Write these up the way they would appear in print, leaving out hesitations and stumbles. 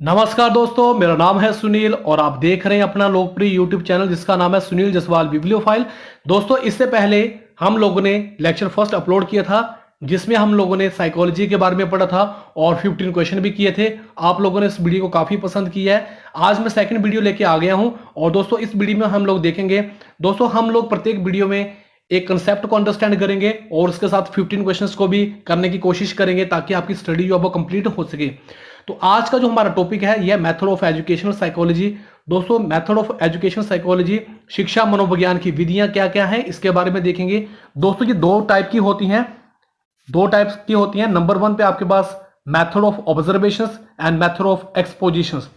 नमस्कार दोस्तों, मेरा नाम है सुनील और आप देख रहे हैं अपना लोकप्रिय YouTube चैनल जिसका नाम है सुनील जसवाल बिब्लियोफाइल। दोस्तों, इससे पहले हम लोगों ने लेक्चर फर्स्ट अपलोड किया था जिसमें हम लोगों ने साइकोलॉजी के बारे में पढ़ा था और 15 क्वेश्चन भी किए थे। आप लोगों ने इस वीडियो को काफी पसंद किया है। आज मैं सेकंड वीडियो लेके आ गया हूं और दोस्तों इस वीडियो में हम लोग देखेंगे। दोस्तों, हम लोग प्रत्येक वीडियो में एक कंसेप्ट को अंडरस्टैंड करेंगे और उसके साथ 15 क्वेश्चंस को भी करने की कोशिश करेंगे ताकि आपकी स्टडी जो है वो कंप्लीट हो सके। तो आज का जो हमारा टॉपिक है यह मेथड ऑफ एजुकेशनल साइकोलॉजी। दोस्तों, मेथड ऑफ एजुकेशन साइकोलॉजी, शिक्षा मनोविज्ञान की विधियां क्या क्या हैं इसके बारे में देखेंगे। दोस्तों, ये दो टाइप की होती हैं। नंबर 1 पे आपके पास method of observations and method of expositions.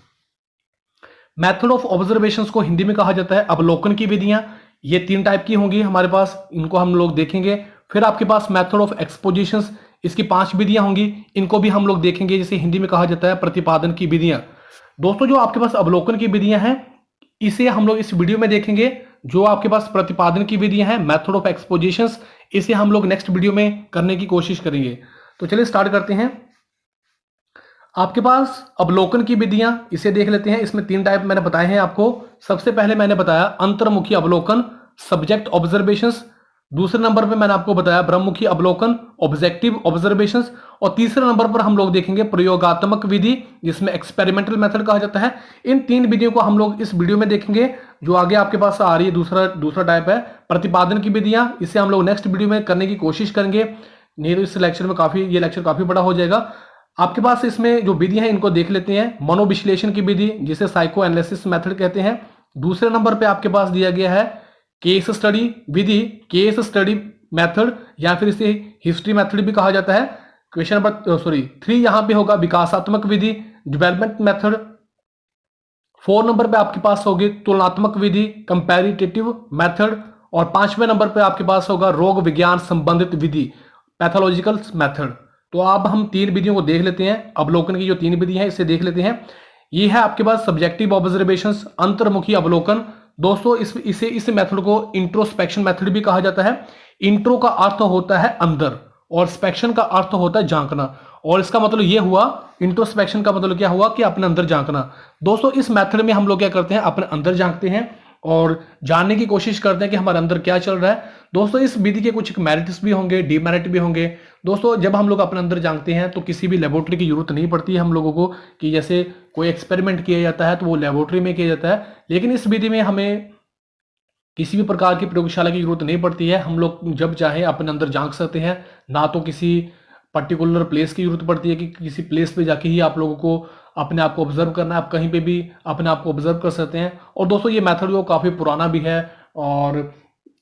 Method of observations को हिंदी में कहा जाता है अवलोकन की विधियां। ये 3 टाइप की होंगी हमारे पास, इनको हम लोग देखेंगे। फिर आपके पास मेथड ऑफ एक्सपोजिशंस, इसकी 5 विधियां होंगी, इनको भी हम लोग देखेंगे, जिसे हिंदी में कहा जाता है प्रतिपादन की विधियां। दोस्तों, जो आपके पास अवलोकन की विधियां हैं इसे हम लोग इस वीडियो में देखेंगे। जो आपके पास प्रतिपादन की विधियां हैं मेथड ऑफ एक्सपोजिशंस, इसे हम लोग नेक्स्ट वीडियो में करने की कोशिश करेंगे। तो चलिए स्टार्ट करते हैं। आपके पास अवलोकन की विधियां, इसे देख लेते हैं। इसमें 3 टाइप मैंने बताए हैं आपको। सबसे पहले मैंने बताया अंतर्मुखी अवलोकन, सब्जेक्ट ऑब्जर्वेशंस। दूसरे नंबर पे मैंने आपको बताया ब्रह्ममुखी अवलोकन, ऑब्जेक्टिव ऑब्जर्वेशंस। और तीसरे नंबर पर हम लोग देखेंगे प्रयोगात्मक विधि, जिसमें एक्सपेरिमेंटल मेथड कहा जाता है। इन 3 विधियों को हम लोग इस वीडियो में देखेंगे। जो आगे आपके पास आ रही है दूसरा टाइप है प्रतिपादन की विधियां, इसे हम लोग नेक्स्ट वीडियो में करने की कोशिश करेंगे। नहीं तो इस लेक्चर में ये लेक्चर काफी बड़ा हो जाएगा। आपके पास इसमें जो विधि है इनको देख लेते हैं। मनोविश्लेषण की विधि, जिसे साइको एनालिसिस मेथड कहते हैं। दूसरे नंबर पे आपके पास दिया गया है केस स्टडी विधि, केस स्टडी मेथड, या फिर इसे हिस्ट्री मेथड भी कहा जाता है। क्वेश्चन नंबर 3 यहां पे होगा विकासात्मक विधि, डेवलपमेंट मेथड। 4 नंबर पे आपके पास होगी तुलनात्मक विधि, कंपैरेटिव मेथड। और 5वें नंबर पे आपके पास होगा रोग विज्ञान संबंधित विधि, पैथोलॉजिकल मेथड। तो अब हम 3 विधियों को देख लेते हैं। अवलोकन की जो 3 विधि है इसे देख लेते हैं। ये है आपके पास सब्जेक्टिव ऑब्जर्वेशंस, अंतर्मुखी अवलोकन। दोस्तों, इस मेथड को इंट्रोस्पेक्शन मेथड भी कहा जाता है। इंट्रो का अर्थ होता है अंदर और स्पेक्शन का अर्थ होता है झांकना। और इसका मतलब ये हुआ, इंट्रोस्पेक्शन का मतलब क्या हुआ कि अपने अंदर झांकना। दोस्तों, इस मेथड में हम लोग क्या करते हैं, अपने अंदर झांकते हैं और जानने की कोशिश करते हैं कि हमारे अंदर क्या चल रहा है। दोस्तों, इस विधि के कुछ मेरिट्स भी होंगे, डीमेरिट भी होंगे। दोस्तों, जब हम लोग अपने अंदर झांकते हैं तो किसी भी लेबोरेटरी की जरूरत नहीं पड़ती है हम लोगों को, कि जैसे कोई एक्सपेरिमेंट किया जाता है तो वो लेबोरेटरी में किया जाता है। लेकिन इस विधि में हमें किसी भी प्रकार की प्रयोगशाला की जरूरत नहीं पड़ती है। हम लोग जब चाहे अपने अंदर झांक सकते हैं। ना तो किसी पर्टिकुलर प्लेस की जरूरत पड़ती है कि किसी प्लेस पे जाके ही आप लोगों को अपने आप को ऑब्जर्व करना है। आप कहीं पे भी अपने आप को ऑब्जर्व कर सकते हैं। और दोस्तों, ये मेथड जो काफ़ी पुराना भी है और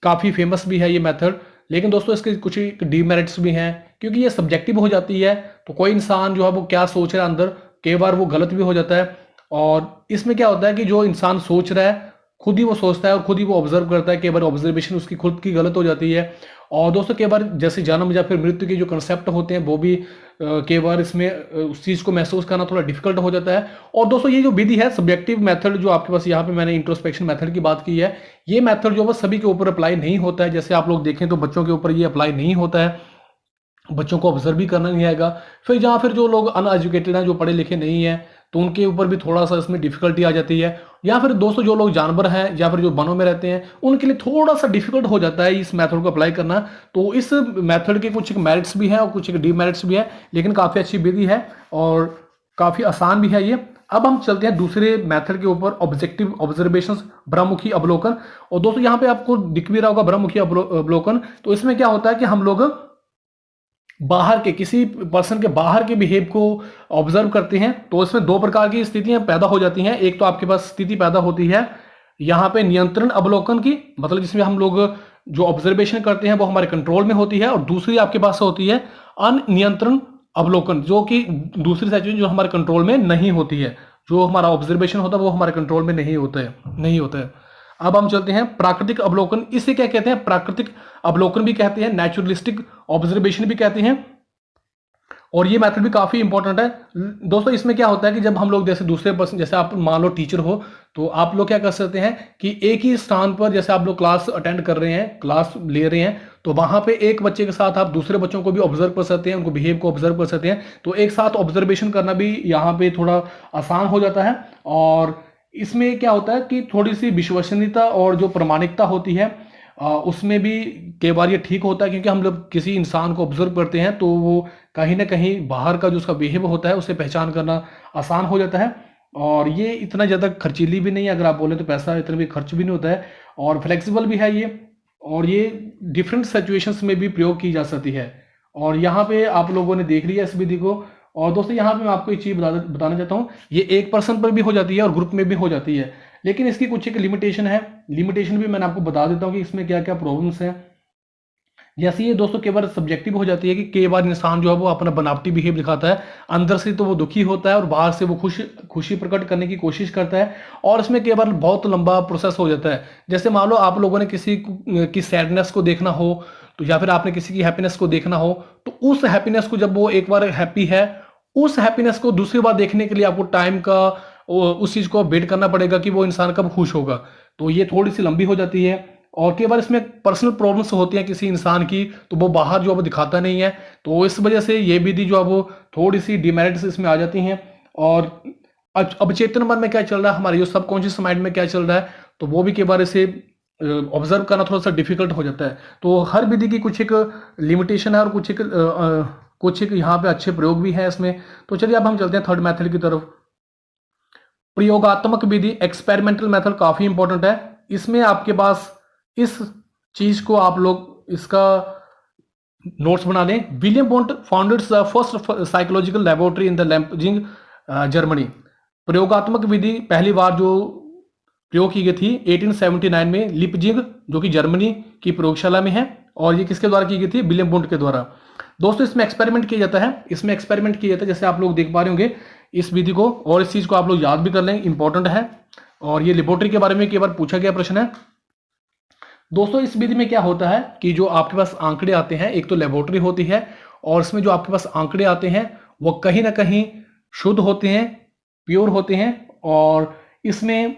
काफ़ी फेमस भी है ये मेथड। लेकिन दोस्तों, इसके कुछ डीमेरिट्स भी हैं, क्योंकि ये सब्जेक्टिव हो जाती है। तो कोई इंसान जो है वो क्या सोच रहा है अंदर, कई बार वो गलत भी हो जाता है। और इसमें क्या होता है कि जो इंसान सोच रहा है खुद ही वो सोचता है और खुद ही वो ऑब्जर्व करता है। कई बार ऑब्जर्वेशन उसकी खुद की गलत हो जाती है। और दोस्तों, कई बार जैसे जन्म या फिर मृत्यु के जो कंसेप्ट होते हैं वो भी कई बार इसमें उस चीज़ को महसूस करना थोड़ा डिफिकल्ट हो जाता है। और दोस्तों, ये जो विधि है सब्जेक्टिव मेथड, जो आपके पास यहाँ पे मैंने इंट्रोस्पेक्शन मेथड की बात की है, ये मेथड जो है सभी के ऊपर अप्लाई नहीं होता है। जैसे आप लोग देखें तो बच्चों के ऊपर ये अप्लाई नहीं होता है, बच्चों को ऑब्जर्व भी करना नहीं आएगा। फिर जो लोग अनएजुकेटेड हैं, जो पढ़े लिखे नहीं है, तो उनके ऊपर भी थोड़ा सा इसमें डिफिकल्टी आ जाती है। या फिर दोस्तों, जो लोग जानवर हैं या फिर जो वनों में रहते हैं, उनके लिए थोड़ा सा डिफिकल्ट हो जाता है इस मेथड को अप्लाई करना। तो इस मेथड के कुछ मेरिट्स भी हैं और कुछ डीमेरिट्स भी हैं, लेकिन काफ़ी अच्छी विधि है और काफ़ी आसान भी है ये। अब हम चलते हैं दूसरे मेथड के ऊपर, ऑब्जेक्टिव ऑब्जर्वेशंस, ब्रह्ममुखी अवलोकन। और दोस्तों, यहाँ पे आपको दिख भी रहा होगा ब्रह्ममुखी अवलोकन। तो इसमें क्या होता है कि हम लोग बाहर के किसी पर्सन के बाहर के बिहेव को ऑब्जर्व करते हैं। तो इसमें 2 प्रकार की स्थितियां पैदा हो जाती हैं। एक तो आपके पास स्थिति पैदा होती है यहाँ पे नियंत्रण अवलोकन की, मतलब जिसमें हम लोग जो ऑब्जर्वेशन करते हैं वो हमारे कंट्रोल में होती है। और दूसरी आपके पास होती है अनियंत्रण अवलोकन, जो कि दूसरी सिचुएशन जो हमारे कंट्रोल में नहीं होती है। जो हमारा ऑब्जर्वेशन होता है वो हमारे कंट्रोल में नहीं होता है। अब हम चलते हैं प्राकृतिक अवलोकन। इसे क्या कहते हैं, प्राकृतिक अवलोकन भी कहते हैं, नेचुरलिस्टिक ऑब्जर्वेशन भी कहते हैं। और ये मेथड भी काफ़ी इंपॉर्टेंट है दोस्तों। इसमें क्या होता है कि जब हम लोग जैसे दूसरे पर्सन, जैसे आप मान लो टीचर हो, तो आप लोग क्या कर सकते हैं कि एक ही स्थान पर जैसे आप लोग क्लास अटेंड कर रहे हैं, क्लास ले रहे हैं, तो वहां पे एक बच्चे के साथ आप दूसरे बच्चों को भी ऑब्जर्व कर सकते हैं, उनको बिहेव को ऑब्जर्व कर सकते हैं। तो एक साथ ऑब्जर्वेशन करना भी यहाँ पे थोड़ा आसान हो जाता है। और इसमें क्या होता है कि थोड़ी सी विश्वसनीयता और जो प्रामाणिकता होती है उसमें भी कई बार ये ठीक होता है, क्योंकि हम लोग किसी इंसान को ऑब्जर्व करते हैं तो वो कहीं ना कहीं बाहर का जो उसका बिहेव होता है उसे पहचान करना आसान हो जाता है। और ये इतना ज़्यादा खर्चीली भी नहीं है, अगर आप बोले तो पैसा इतना भी खर्च भी नहीं होता है, और फ्लेक्सिबल भी है ये, और ये डिफरेंट सिचुएशंस में भी प्रयोग की जा सकती है। और यहाँ पे आप लोगों ने देख लिया इस विधि को। और दोस्तों यहाँ पे मैं आपको एक चीज़ बताना चाहता हूँ, ये एक पर्सन पर भी हो जाती है और ग्रुप में भी हो जाती है, लेकिन इसकी कुछ एक लिमिटेशन है। लिमिटेशन भी मैंने आपको बता देता हूँ कि इसमें क्या क्या प्रॉब्लम्स हैं। जैसे ये दोस्तों कई बार सब्जेक्टिव हो जाती है कि कई बार इंसान जो है वो अपना बनावटी बिहेव दिखाता है, अंदर से तो वो दुखी होता है और बाहर से वो खुशी प्रकट करने की कोशिश करता है, और इसमें कई बार बहुत लंबा प्रोसेस हो जाता है। जैसे मान लो आप लोगों ने किसी की सैडनेस को देखना हो, तो या फिर आपने किसी की हैप्पीनेस को देखना हो, तो उस हैप्पीनेस को जब वो एक बार हैप्पी है, उस हैप्पीनेस को दूसरी बार देखने के लिए आपको टाइम का उस चीज को वेट करना पड़ेगा कि वो इंसान कब खुश होगा। तो ये थोड़ी सी लंबी हो जाती है। और कई बार इसमें पर्सनल प्रॉब्लम्स होती हैं किसी इंसान की, तो वो बाहर जो है वो दिखाता नहीं है, तो इस वजह से ये विधि जो है वो थोड़ी सी डिमेरिट्स इसमें आ जाती हैं। और अवचेतन मन में क्या चल रहा है, हमारे जो सबकॉन्शियस माइंड में क्या चल रहा है, तो वो भी कई बार इसे ऑब्जर्व करना थोड़ा सा डिफिकल्ट हो जाता है। तो हर विधि की कुछ एक लिमिटेशन है और कुछ एक यहाँ पे अच्छे प्रयोग भी है इसमें। तो चलिए अब हम चलते हैं थर्ड मेथड की तरफ। प्रयोगात्मक विधि, एक्सपेरिमेंटल मेथड काफी इंपॉर्टेंट है। इसमें आपके पास इस चीज को आप लोग इसका नोट्स बना लें। William Wundt founded the first psychological laboratory in the Leipzig, Germany. प्रयोगात्मक विधि पहली बार जो प्रयोग की गई थी 1879 में लिपजिंग, जो कि जर्मनी की प्रयोगशाला में है, और ये किसके द्वारा की गई थी, विलियम वोंट के द्वारा। दोस्तों इसमें एक्सपेरिमेंट किया जाता है, जैसे आप लोग देख पा रहे होंगे इस विधि को, और इस चीज को आप लोग याद भी कर लें, इंपॉर्टेंट है। और ये लेबोरेटरी के बारे में कई बार पूछा गया प्रश्न है। दोस्तों इस विधि में क्या होता है कि जो आपके पास आंकड़े आते हैं, एक तो लेबोरेटरी होती है, और इसमें जो आपके पास आंकड़े आते हैं वो कहीं ना कहीं शुद्ध होते हैं, प्योर होते हैं, और इसमें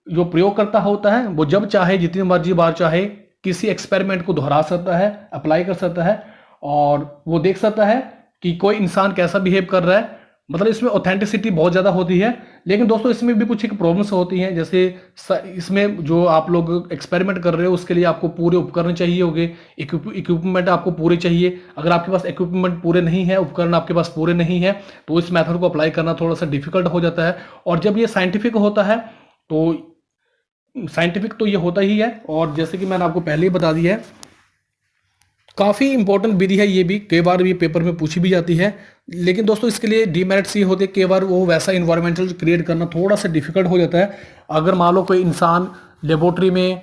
जो प्रयोगकर्ता होता है वो जब चाहे जितनी मर्जी बार चाहे किसी एक्सपेरिमेंट को दोहरा सकता है, अप्लाई कर सकता है, और वो देख सकता है कि कोई इंसान कैसा बिहेव कर रहा है। मतलब इसमें ऑथेंटिसिटी बहुत ज़्यादा होती है। लेकिन दोस्तों इसमें भी कुछ एक प्रॉब्लम्स होती हैं, जैसे इसमें जो आप लोग एक्सपेरिमेंट कर रहे हो उसके लिए आपको पूरे उपकरण चाहिए होंगे, इक्विपमेंट आपको पूरे चाहिए। अगर आपके पास इक्विपमेंट पूरे नहीं है, उपकरण आपके पास पूरे नहीं है, तो इस मेथड को अप्लाई करना थोड़ा सा डिफिकल्ट हो जाता है। और जब ये साइंटिफिक होता है, तो साइंटिफिक तो ये होता ही है, और जैसे कि मैंने आपको पहले ही बता दिया है, काफ़ी इंपॉर्टेंट विधि है ये भी, कई बार ये पेपर में पूछी भी जाती है। लेकिन दोस्तों इसके लिए डीमेरिट्स ये होते हैं, कई बार वो वैसा इन्वायरमेंटल क्रिएट करना थोड़ा सा डिफिकल्ट हो जाता है। अगर मान लो कोई इंसान लेबोरेटरी में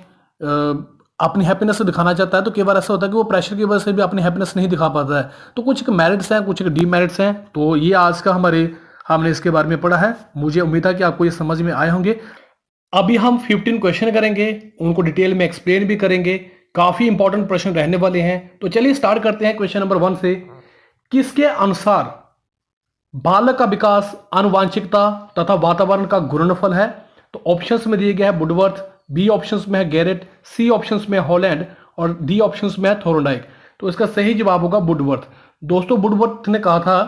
अपनी हैप्पीनेस को दिखाना चाहता है, तो कई बार ऐसा होता है कि वो प्रेशर की वजह से भी अपनी हैप्पीनेस नहीं दिखा पाता है। तो कुछ मेरिट्स हैं, कुछ डीमेरिट्स हैं। तो ये आज का हमने इसके बारे में पढ़ा है। मुझे उम्मीद है कि आपको ये समझ में आए होंगे। अभी हम 15 क्वेश्चन करेंगे, उनको डिटेल में एक्सप्लेन भी करेंगे, काफी इंपॉर्टेंट प्रश्न रहने वाले हैं। तो चलिए स्टार्ट करते हैं क्वेश्चन नंबर 1 से। किसके अनुसार बालक का विकास आनुवांशिकता तथा वातावरण का गुणनफल है? तो ऑप्शंस में दिए गए हैं वुडवर्थ, बी ऑप्शंस में है गैरेट, सी ऑप्शंस में हॉलैंड, और डी ऑप्शंस में है थोर्नडाइक। तो इसका सही जवाब होगा वुडवर्थ। दोस्तों वुडवर्थ ने कहा था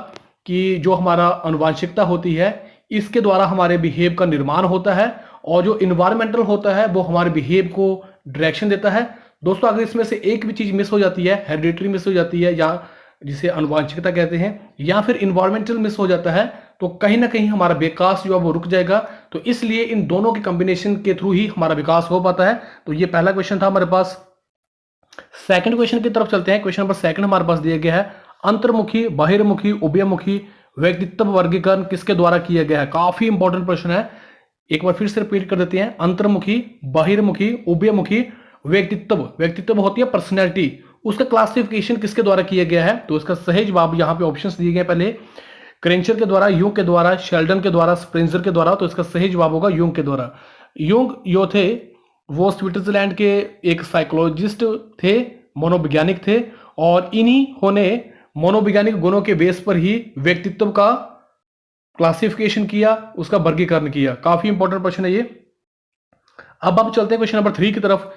कि जो हमारा आनुवांशिकता होती है इसके द्वारा हमारे बिहेव का निर्माण होता है, और जो इन्वायरमेंटल होता है वो हमारे बिहेव को डायरेक्शन देता है। दोस्तों अगर इसमें से एक भी चीज मिस हो जाती है, हेरिडिटरी मिस हो जाती है, या जिसे आनुवांशिकता कहते हैं, या फिर इन्वायरमेंटल मिस हो जाता है, तो कहीं ना कहीं हमारा विकास जो है वो रुक जाएगा। तो इसलिए इन दोनों के कॉम्बिनेशन के थ्रू ही हमारा विकास हो पाता है। तो ये पहला क्वेश्चन था हमारे पास। सेकंड क्वेश्चन की तरफ चलते हैं। क्वेश्चन नंबर 2 हमारे पास दिया गया है, अंतर्मुखी, बहिर्मुखी, उभयमुखी व्यक्तित्व वर्गीकरण किसके द्वारा किया गया है? काफी इंपॉर्टेंट प्रश्न है, एक बार फिर से रिपीट कर देते हैं। अंतर्मुखी, बहिर्मुखी, उभयमुखी व्यक्तित्व होती है पर्सनैलिटी, उसका क्लासिफिकेशन किसके द्वारा किया गया है? तो इसका सही जवाब यहाँ पे ऑप्शंस दिए गए, पहले क्रेंचर के द्वारा, यूंग के द्वारा, शेल्डन के द्वारा, स्प्रेंजर के द्वारा। तो इसका सही जवाब होगा यूंग के द्वारा। यूंग जो थे वो स्विट्जरलैंड के एक साइकोलॉजिस्ट थे, मनोवैज्ञानिक थे, और इन्हीं होने मनोवैज्ञानिक गुणों के बेस पर ही व्यक्तित्व का क्लासिफिकेशन किया, उसका वर्गीकरण किया। काफी इंपॉर्टेंट प्रश्न है ये। अब चलते हैं क्वेश्चन नंबर 3 की तरफ।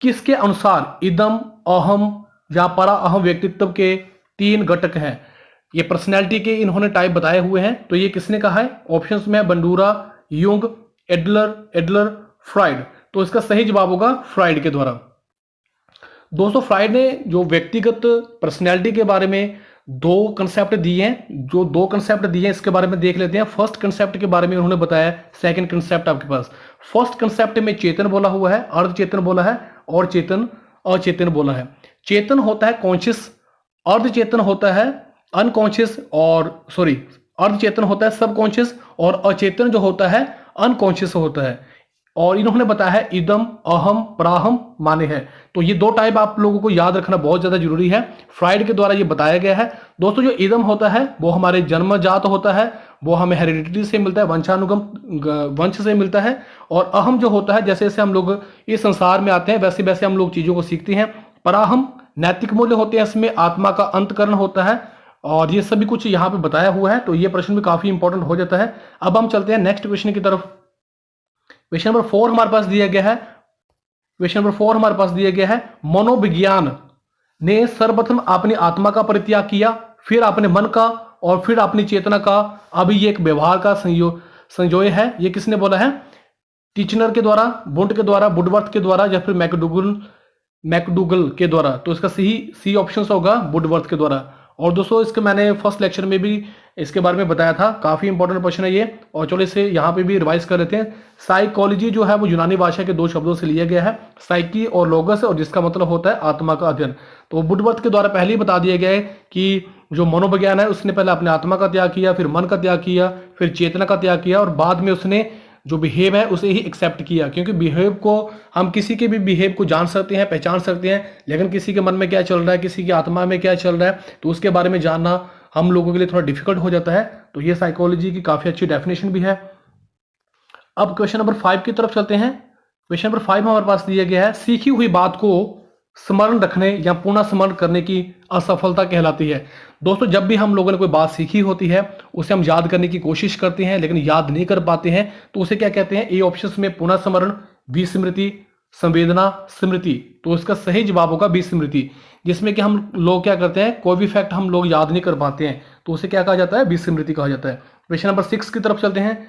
किसके अनुसार इदम, अहम या परा अहम व्यक्तित्व के 3 घटक हैं? ये पर्सनैलिटी के इन्होंने टाइप बताए हुए हैं। तो ये किसने कहा है? ऑप्शंस में बंडूरा, युंग, एडलर, फ्राइड। तो इसका सही जवाब होगा फ्राइड के द्वारा। दोस्तों फ्राइड ने जो व्यक्तिगत पर्सनैलिटी के बारे में 2 कंसेप्ट दिए हैं, जो 2 कंसेप्ट दिए हैं इसके बारे में देख लेते हैं। फर्स्ट कंसेप्ट के बारे में उन्होंने बताया, सेकंड कंसेप्ट आपके पास। फर्स्ट कंसेप्ट में चेतन बोला हुआ है, अर्ध चेतन बोला है और चेतन अचेतन बोला है। चेतन होता है कॉन्शियस, अर्ध चेतन होता है अनकॉन्शियस, और सॉरी अर्ध चेतन होता है सबकॉन्शियस, और अचेतन जो होता है अनकॉन्शियस होता है। और इन्होंने बताया है इदम, अहम, पराहम माने है। तो ये 2 टाइप आप लोगों को याद रखना बहुत ज्यादा जरूरी है, फ्राइड के द्वारा ये बताया गया है। दोस्तों जो इदम होता है वो हमारे जन्मजात होता है, वो हमें हेरिडिटी से मिलता है, वंशानुगम वंश से मिलता है। और अहम जो होता है, जैसे जैसे हम लोग इस संसार में आते हैं वैसे वैसे हम लोग चीजों को सीखते हैं। पराहम नैतिक मूल्य होते हैं, इसमें आत्मा का अंतकरण होता है, और ये सभी कुछ यहाँ पे बताया हुआ है। तो ये प्रश्न भी काफी इंपॉर्टेंट हो जाता है। अब हम चलते हैं नेक्स्ट क्वेश्चन की तरफ। क्वेश्चन नंबर 4 हमारे पास दिया गया है। क्वेश्चन नंबर 4 हमारे पास दिया गया है, मनोविज्ञान ने सर्वप्रथम अपनी आत्मा का परित्याग किया, फिर अपने मन का, और फिर अपनी चेतना का। अभी ये एक व्यवहार का संजोय है। ये किसने बोला है? टीचनर के द्वारा, बुंट के द्वारा, वुडवर्थ के द्वारा, या फिर मैकडूगल के द्वारा। तो इसका सी ऑप्शन होगा वुडवर्थ के द्वारा। और दोस्तों इसके मैंने फर्स्ट लेक्चर में भी इसके बारे में बताया था, काफी इंपॉर्टेंट क्वेश्चन है ये। और चलो इसे यहाँ पे भी रिवाइज कर लेते हैं। साइकोलॉजी जो है वो यूनानी भाषा के 2 शब्दों से लिया गया है, साइकी और लोगस, और जिसका मतलब होता है आत्मा का अध्ययन। तो वुडवर्थ के द्वारा पहले ही बता दिया गया है कि जो मनोविज्ञान है उसने पहले अपने आत्मा का त्याग किया, फिर मन का त्याग किया, फिर चेतना का त्याग किया, और बाद में उसने जो बिहेव है उसे ही एक्सेप्ट किया। क्योंकि बिहेव को हम किसी के भी बिहेव को जान सकते हैं, पहचान सकते हैं, लेकिन किसी के मन में क्या चल रहा है, किसी की आत्मा में क्या चल रहा है, तो उसके बारे में जानना हम लोगों के लिए थोड़ा डिफिकल्ट हो जाता है। तो ये साइकोलॉजी की काफी अच्छी डेफिनेशन भी है। अब क्वेश्चन नंबर 5 की तरफ चलते हैं। क्वेश्चन नंबर 5 हमारे पास दिया गया है, सीखी हुई बात को स्मरण रखने या पुनः स्मरण करने की असफलता कहलाती है। दोस्तों जब भी हम लोगों ने कोई बात सीखी होती है उसे हम याद करने की कोशिश करते हैं लेकिन याद नहीं कर पाते हैं, तो उसे क्या कहते हैं? ए ऑप्शन में पुनः स्मरण, विस्मृति, संवेदना, स्मृति। तो इसका सही जवाब होगा विस्मृति, जिसमें कि हम लोग क्या करते हैं, कोई भी फैक्ट हम लोग याद नहीं कर पाते हैं, तो उसे क्या कहा जाता है? विस्मृति कहा जाता है। क्वेश्चन नंबर 6 की तरफ चलते हैं।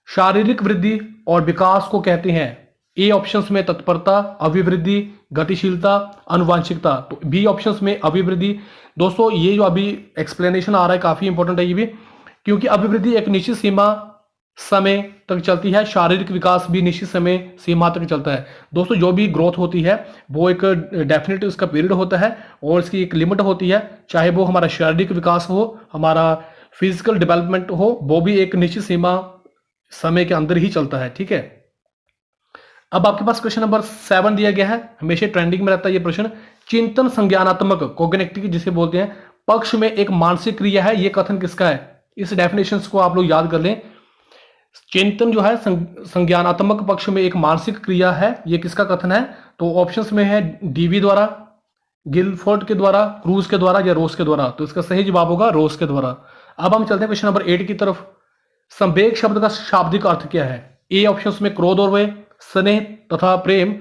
शारीरिक वृद्धि और विकास को कहते हैं, ए ऑप्शंस में तत्परता, अभिवृद्धि, गतिशीलता, अनुवांशिकता। तो बी ऑप्शंस में अभिवृद्धि। दोस्तों ये जो अभी एक्सप्लेनेशन आ रहा है काफी इंपॉर्टेंट है ये भी, क्योंकि अभिवृद्धि एक निश्चित सीमा समय तक चलती है, शारीरिक विकास भी निश्चित समय सीमा तक चलता है। दोस्तों जो भी ग्रोथ होती है वो एक डेफिनेट उसका पीरियड होता है और इसकी एक लिमिट होती है, चाहे वो हमारा शारीरिक विकास हो, हमारा फिजिकल डेवलपमेंट हो, वो भी एक निश्चित सीमा समय के अंदर ही चलता है। ठीक है, अब आपके पास क्वेश्चन नंबर 7 दिया गया है, हमेशा ट्रेंडिंग में रहता है ये प्रश्न। चिंतन संज्ञानात्मक कोग्निटिव जिसे बोलते हैं पक्ष में एक मानसिक क्रिया है, ये कथन किसका है? इस डेफिनेशन को आप लोग याद कर लें। चिंतन जो है संज्ञानात्मक पक्ष में एक मानसिक क्रिया है, ये किसका कथन है? तो ऑप्शंस में है डीवी द्वारा, गिलफोर्ड के द्वारा, क्रूज के द्वारा या रोस के द्वारा। तो इसका सही जवाब होगा रोस के द्वारा। अब हम चलते हैं क्वेश्चन नंबर 8 की तरफ। संवेग शब्द का शाब्दिक अर्थ क्या है? ए ऑप्शंस में क्रोध और वे, स्नेह तथा प्रेम,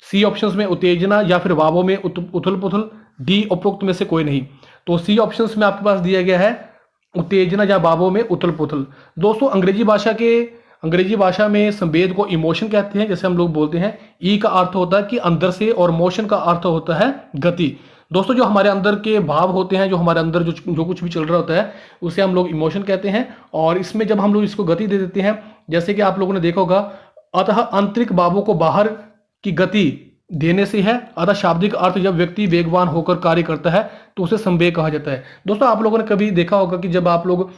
सी ऑप्शंस में उत्तेजना या फिर भावों में उथल पुथल, डी उपरोक्त में से कोई नहीं। तो सी ऑप्शंस में आपके पास दिया गया है उत्तेजना या भावों में उथल पुथल। दोस्तों अंग्रेजी भाषा में संवेद को इमोशन कहते हैं, जैसे हम लोग बोलते हैं। ई का अर्थ होता है कि अंदर से, और मोशन का अर्थ होता है गति। दोस्तों जो हमारे अंदर के भाव होते हैं, जो हमारे अंदर जो कुछ भी चल रहा होता है उसे हम लोग इमोशन कहते हैं। और इसमें जब हम लोग इसको गति दे देते हैं, जैसे कि आप लोगों ने देखा होगा, अतः आंतरिक भावों को बाहर की गति देने से है। अतः शाब्दिक अर्थ जब व्यक्ति वेगवान होकर कार्य करता है तो उसे संवेग कहा जाता है। दोस्तों आप लोगों ने कभी देखा होगा कि जब आप लोग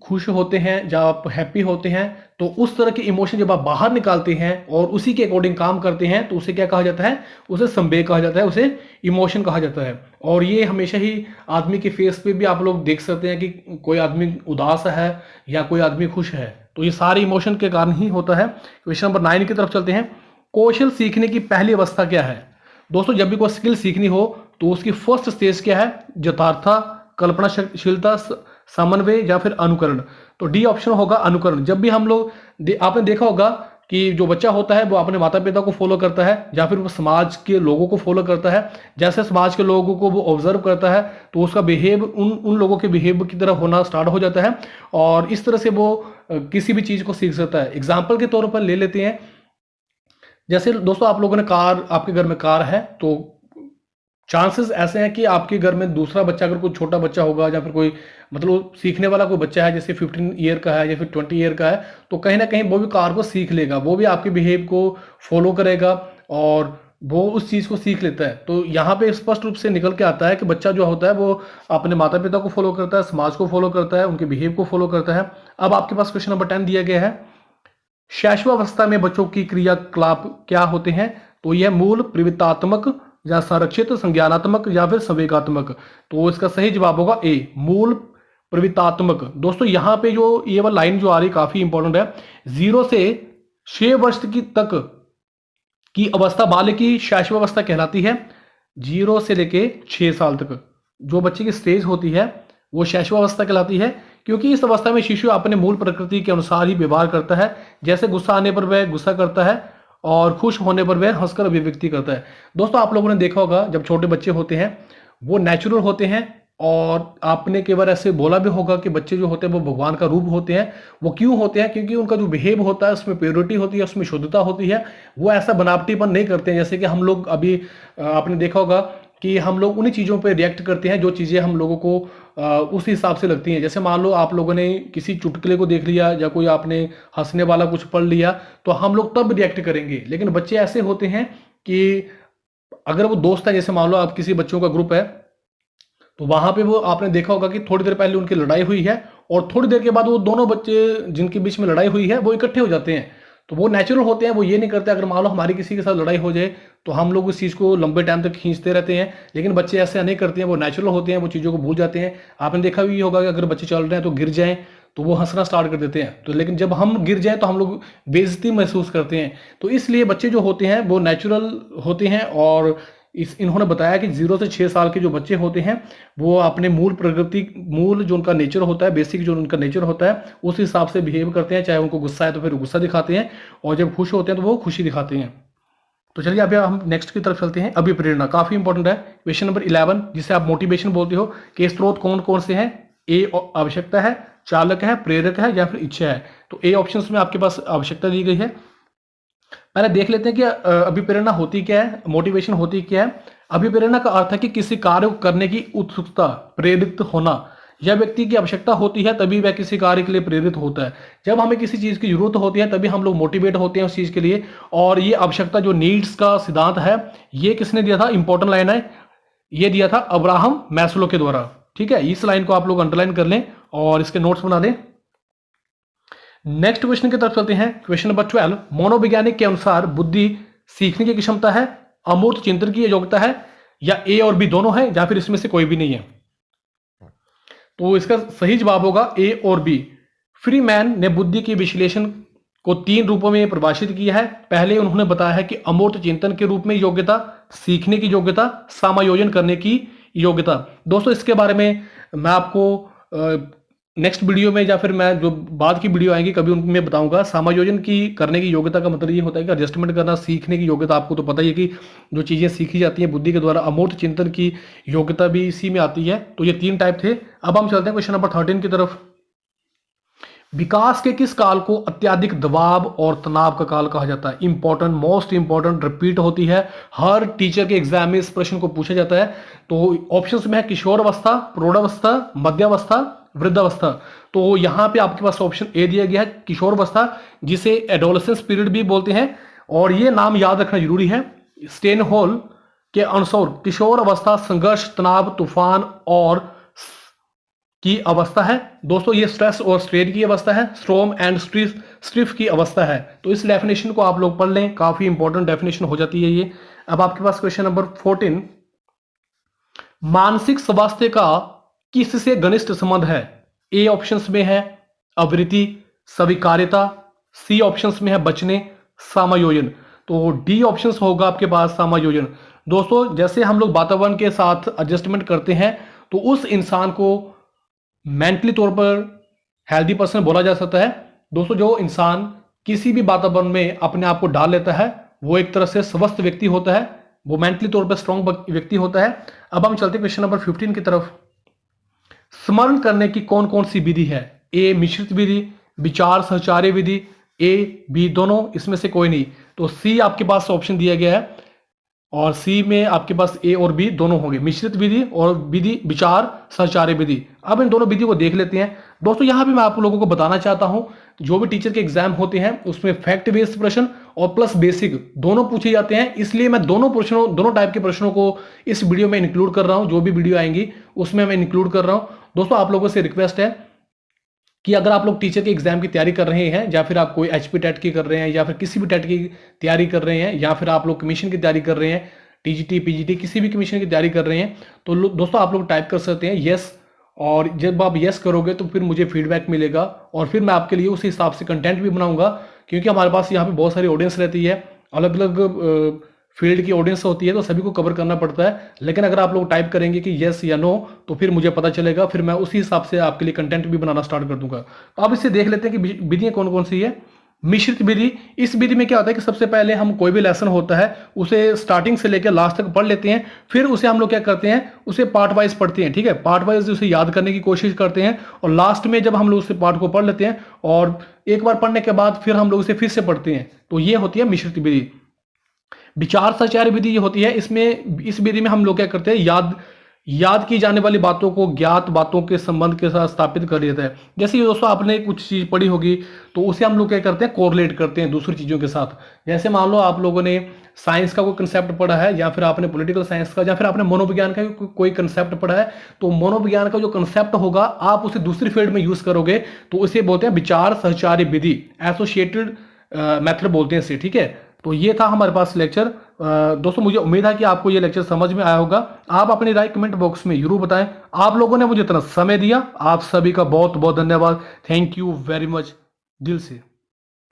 खुश होते हैं, जब आप हैप्पी होते हैं, तो उस तरह के इमोशन जब आप बाहर निकालते हैं और उसी के अकॉर्डिंग काम करते हैं तो उसे क्या कहा जाता है? उसे संवेग कहा जाता है, उसे इमोशन कहा जाता है। और ये हमेशा ही आदमी के फेस पे भी आप लोग देख सकते हैं कि कोई आदमी उदास है या कोई आदमी खुश है, तो ये सारे इमोशन के कारण ही होता है। क्वेश्चन नंबर 9 की तरफ चलते हैं। कौशल सीखने की पहली अवस्था क्या है? दोस्तों जब भी कोई स्किल सीखनी हो तो उसकी फर्स्ट स्टेज क्या है? यथार्थता, कल्पनाशीलता, समन्वय या फिर अनुकरण। तो डी ऑप्शन होगा अनुकरण। जब भी हम लोग आपने देखा होगा कि जो बच्चा होता है वो अपने माता पिता को फॉलो करता है या फिर वो समाज के लोगों को फॉलो करता है। जैसे समाज के लोगों को वो ऑब्जर्व करता है तो उसका बिहेव उन लोगों के बिहेव की तरह होना स्टार्ट हो जाता है और इस तरह से वो किसी भी चीज को सीख सकता है। एग्जाम्पल के तौर पर ले लेते हैं, जैसे दोस्तों आप लोगों ने कार, आपके घर में कार है तो चांसेस ऐसे हैं कि आपके घर में दूसरा बच्चा, अगर कोई छोटा बच्चा होगा या फिर कोई मतलब सीखने वाला कोई बच्चा है, जैसे 15 ईयर का है या फिर 20 ईयर का है, तो कहीं ना कहीं वो भी कार को सीख लेगा, वो भी आपके बिहेव को फॉलो करेगा और वो उस चीज़ को सीख लेता है। तो यहाँ पे स्पष्ट रूप से निकल के आता है कि बच्चा जो होता है वो अपने माता पिता को फॉलो करता है, समाज को फॉलो करता है, उनके बिहेव को फॉलो करता है। अब आपके पास क्वेश्चन नंबर 10 दिया गया है, शैशवावस्था में बच्चों की क्रियाकलाप क्या होते हैं? तो यह मूल, प्रवृत्तात्मक या संरक्षित, संज्ञानात्मक या फिर संवेगात्मक। तो इसका सही जवाब होगा ए, मूल प्रवृत्तात्मक। दोस्तों यहाँ पे जो ये वाला लाइन जो आ रही काफी इंपॉर्टेंट है, 0 से 6 वर्ष तक की अवस्था बालक की शैशवावस्था कहलाती है। 0 से लेके 6 साल तक जो बच्चे की स्टेज होती है वो शैशवावस्था कहलाती है, क्योंकि इस अवस्था में शिशु अपने मूल प्रकृति के अनुसार ही व्यवहार करता है। जैसे गुस्सा आने पर वह गुस्सा करता है और खुश होने पर वह हंसकर अभिव्यक्ति करता है। दोस्तों आप लोगों ने देखा होगा जब छोटे बच्चे होते हैं वो नेचुरल होते हैं और आपने कई बार ऐसे बोला भी होगा कि बच्चे जो होते हैं वो भगवान का रूप होते हैं। वो क्यों होते हैं? क्योंकि उनका जो बिहेव होता है उसमें प्योरिटी होती है, उसमें शुद्धता होती है। वो ऐसा बनावटीपन नहीं करते हैं जैसे कि हम लोग अभी आपने देखा होगा कि हम लोग उन्हीं चीज़ों पे रिएक्ट करते हैं जो चीज़ें हम लोगों को उस हिसाब से लगती हैं। जैसे मान लो आप लोगों ने किसी चुटकुले को देख लिया या कोई आपने हंसने वाला कुछ पढ़ लिया तो हम लोग तब रिएक्ट करेंगे। लेकिन बच्चे ऐसे होते हैं कि अगर वो दोस्त है, जैसे मान लो आप किसी बच्चों का ग्रुप है तो वहां पे वो आपने देखा होगा कि थोड़ी देर पहले उनकी लड़ाई हुई है और थोड़ी देर के बाद वो दोनों बच्चे जिनके बीच में लड़ाई हुई है वो इकट्ठे हो जाते हैं। तो वो नेचुरल होते हैं, वो ये नहीं करते। अगर मान लो हमारी किसी के साथ लड़ाई हो जाए तो हम लोग उस चीज़ को लंबे टाइम तक खींचते रहते हैं, लेकिन बच्चे ऐसे नहीं करते हैं, वो नेचुरल होते हैं, वो चीज़ों को भूल जाते हैं। आपने देखा भी होगा कि अगर बच्चे चल रहे हैं तो गिर जाएं तो वो हंसना स्टार्ट कर देते हैं, तो लेकिन जब हम गिर जाएं तो हम लोग बेइज्जती महसूस करते हैं। तो इसलिए बच्चे जो होते हैं वो नेचुरल होते हैं और इन्होंने बताया कि 0 से 6 साल के जो बच्चे होते हैं वो अपने मूल प्रकृति, मूल जो उनका नेचर होता है, बेसिक जो उनका नेचर होता है उस हिसाब से बिहेव करते हैं। चाहे उनको गुस्सा है तो फिर गुस्सा दिखाते हैं और जब खुश होते हैं तो वो खुशी दिखाते हैं। तो चलिए अभी हम नेक्स्ट की तरफ चलते हैं। अभिप्रेरणा काफी इंपॉर्टेंट है। क्वेश्चन नंबर 11 जिसे आप मोटिवेशन बोलते हो के स्रोत कौन कौन से हैं? ए आवश्यकता है, चालक है, प्रेरक है या फिर इच्छा है। तो ए ऑप्शन में आपके पास आवश्यकता दी गई है। पहले देख लेते हैं कि अभिप्रेरणा होती क्या है, मोटिवेशन होती क्या है। अभिप्रेरणा का अर्थ है कि किसी कार्य को करने की उत्सुकता, प्रेरित होना। यह व्यक्ति की आवश्यकता होती है तभी वह किसी कार्य के लिए प्रेरित होता है। जब हमें किसी चीज की जरूरत होती है तभी हम लोग मोटिवेट होते हैं उस चीज के लिए। और ये आवश्यकता जो नीड्स का सिद्धांत है ये किसने दिया था? इंपॉर्टेंट लाइन है, ये दिया था अब्राहम मैस्लो के द्वारा। ठीक है, इस लाइन को आप लोग अंडरलाइन कर लें और इसके नोट्स बना दें। नेक्स्ट क्वेश्चन की तरफ चलते हैं। क्वेश्चन नंबर 12, मनोवैज्ञानिक के अनुसार बुद्धि सीखने की क्षमता है, अमूर्त चिंतन की योग्यता है या ए और बी दोनों है या फिर इसमें से कोई भी नहीं है। तो इसका सही जवाब होगा ए और बी। फ्रीमैन ने बुद्धि के विश्लेषण को 3 रूपों में परिभाषित किया है। पहले उन्होंने बताया है कि अमूर्त चिंतन के रूप में योग्यता, सीखने की योग्यता, समायोजन करने की योग्यता। दोस्तों इसके बारे में मैं आपको नेक्स्ट वीडियो में या फिर मैं जो बाद की वीडियो आएंगी कभी उनमें बताऊंगा। समायोजन की करने की योग्यता का मतलब ये होता है कि एडजस्टमेंट करना। सीखने की योग्यता आपको तो पता ही है कि जो चीजें सीखी जाती हैं बुद्धि के द्वारा। अमूर्त चिंतन की योग्यता भी इसी में आती है। तो ये 3 टाइप थे। अब हम चलते हैं क्वेश्चन नंबर 13 की तरफ। विकास के किस काल को अत्यधिक दबाव और तनाव का काल कहा जाता है? इंपॉर्टेंट, मोस्ट इंपॉर्टेंट, रिपीट होती है, हर टीचर के एग्जाम में इस प्रश्न को पूछा जाता है। तो ऑप्शंस में है किशोरावस्था, प्रौढ़ावस्था, मध्यावस्था, वृद्धावस्था। तो यहां पे आपके पास ऑप्शन ए दिया गया है किशोरावस्था, जिसे एडोलेसेंस पीरियड भी बोलते हैं। और ये नाम याद रखना जरूरी है। स्टेनहोल के अनुसार किशोर अवस्था संघर्ष, तनाव, तूफान और की अवस्था है। दोस्तों ये स्ट्रेस और स्ट्रेन की अवस्था है। स्ट्रोम एंड स्ट्रिफ की अवस्था है। तो इस डेफिनेशन को आप लोग पढ़ लें, काफी इंपॉर्टेंट डेफिनेशन हो जाती है ये। अब आपके पास क्वेश्चन नंबर 14, मानसिक स्वास्थ्य का किससे घनिष्ठ संबंध है? ए ऑप्शंस में है आवृत्ति, स्वीकार्यता, सी ऑप्शंस में है बचने, समायोजन। तो डी ऑप्शंस होगा आपके पास समायोजन। दोस्तों जैसे हम लोग वातावरण के साथ एडजस्टमेंट करते हैं तो उस इंसान को मेंटली तौर पर हेल्दी पर्सन बोला जा सकता है। दोस्तों जो इंसान किसी भी वातावरण में अपने आप को डाल लेता है वो एक तरह से स्वस्थ व्यक्ति होता है, वो मेंटली तौर पर स्ट्रॉन्ग व्यक्ति होता है। अब हम चलते क्वेश्चन नंबर 15 की तरफ। स्मरण करने की कौन कौन सी विधि है? ए मिश्रित विधि, विचार सहचार्य विधि, ए बी दोनों, इसमें से कोई नहीं। तो सी आपके पास ऑप्शन दिया गया है और सी में आपके पास ए और बी दोनों होंगे, मिश्रित विधि और विधि विचार सहचार्य विधि। अब इन दोनों विधि को देख लेते हैं। दोस्तों यहां भी मैं आप लोगों को बताना चाहता हूं, जो भी टीचर के एग्जाम होते हैं उसमें फैक्ट बेस्ड प्रश्न और प्लस बेसिक दोनों पूछे जाते हैं, इसलिए मैं दोनों टाइप के प्रश्नों को इस वीडियो में इंक्लूड कर रहा हूं। जो भी वीडियो आएंगी उसमें मैं इंक्लूड कर रहा हूं। दोस्तों आप लोगों से रिक्वेस्ट है कि अगर आप लोग टीचर के एग्जाम की तैयारी कर रहे हैं या फिर आप कोई एचपी टेट की कर रहे हैं या फिर किसी भी टेट की तैयारी कर रहे हैं या फिर आप लोग कमीशन की तैयारी कर रहे हैं, टीजीटी पीजीटी किसी भी कमीशन की तैयारी कर रहे हैं, तो दोस्तों आप लोग टाइप कर सकते हैं यस, और जब आप यस करोगे तो फिर मुझे फीडबैक मिलेगा और फिर मैं आपके लिए उस हिसाब से कंटेंट भी बनाऊंगा, क्योंकि हमारे पास यहाँ पे बहुत सारी ऑडियंस रहती है, अलग अलग फील्ड की ऑडियंस होती है, तो सभी को कवर करना पड़ता है। लेकिन अगर आप लोग टाइप करेंगे कि यस या नो तो फिर मुझे पता चलेगा, फिर मैं उसी हिसाब से आपके लिए कंटेंट भी बनाना स्टार्ट कर दूंगा। तो आप इससे देख लेते हैं कि विधियां कौन कौन सी है। मिश्रित विधि, इस विधि में क्या होता है कि सबसे पहले हम कोई भी लेसन होता है उसे स्टार्टिंग से लेकर लास्ट तक पढ़ लेते हैं, फिर उसे हम लोग क्या करते हैं उसे पार्ट वाइज पढ़ते हैं, ठीक है, पार्ट वाइज उसे याद करने की कोशिश करते हैं और लास्ट में जब हम लोग उसे पार्ट को पढ़ लेते हैं और एक बार पढ़ने के बाद फिर हम लोग उसे फिर से पढ़ते हैं, तो ये होती है मिश्रित विधि। विचार सहचार्य विधि ये होती है, इस विधि में हम लोग क्या करते हैं याद की जाने वाली बातों को ज्ञात बातों के संबंध के साथ स्थापित कर देता है। जैसे ये दोस्तों आपने कुछ चीज पढ़ी होगी तो उसे हम लोग क्या करते हैं कोरिलेट करते हैं दूसरी चीजों के साथ। जैसे मान लो आप लोगों ने साइंस का कोई कंसेप्ट पढ़ा है या फिर आपने पॉलिटिकल साइंस का या फिर आपने मनोविज्ञान का कोई कंसेप्ट पढ़ा है, तो मनोविज्ञान का जो कंसेप्ट होगा आप उसे दूसरी फील्ड में यूज करोगे तो उसे बोलते हैं विचार सहचार्य विधि, एसोसिएटेड मेथड बोलते हैं इसे, ठीक है। तो ये था हमारे पास लेक्चर। दोस्तों मुझे उम्मीद है कि आपको ये लेक्चर समझ में आया होगा। आप अपनी राय कमेंट बॉक्स में जरूर बताएं। आप लोगों ने मुझे इतना समय दिया, आप सभी का बहुत बहुत धन्यवाद। थैंक यू वेरी मच दिल से।